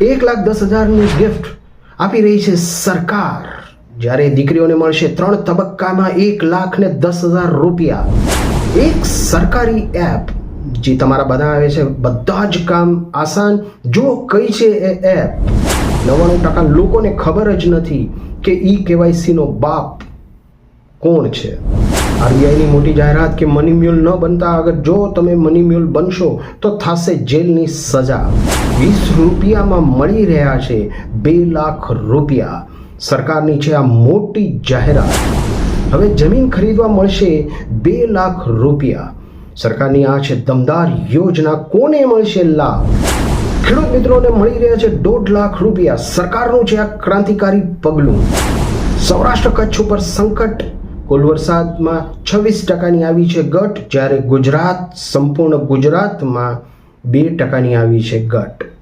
1,10,000ની gift આપી રહી છે સરકાર. જ્યારે દીકરીઓને મળશે 3 તબક્કામાં 1,10,000 રૂપિયા. એક સરકારી એપ જે તમારા બનાવે છે બધા જ કામ આસાન. જો કઈ છે એ એપ? 99% લોકોને ખબર જ નથી કે KYC નો બાપ કોણ છે. આરબીઆઈની મોટી જાહેરાત કે મની મ્યુલ ન બનતા. અગર જો તમે મની મ્યુલ બનશો તો થશે જેલની સજા. 20 રૂપિયામાં મળી રહ્યા છે 2 લાખ રૂપિયા. સરકારની છે આ મોટી જાહેરાત. હવે જમીન ખરીદવા મળશે 2 લાખ રૂપિયા. સરકારની આ છે દમદાર યોજના. કોને મળશે લાભ? ખેડૂત મિત્રોને મળી રહ્યા છે 1.5 લાખ રૂપિયા. સરકારનું છે આ ક્રાંતિકારી પગલું. સૌરાષ્ટ્ર કચ્છ ઉપર સંકટ. કુલ વરસાદમાં 26%ની આવી છે ઘટ, જ્યારે સંપૂર્ણ ગુજરાતમાં 2%ની આવી છે ઘટ.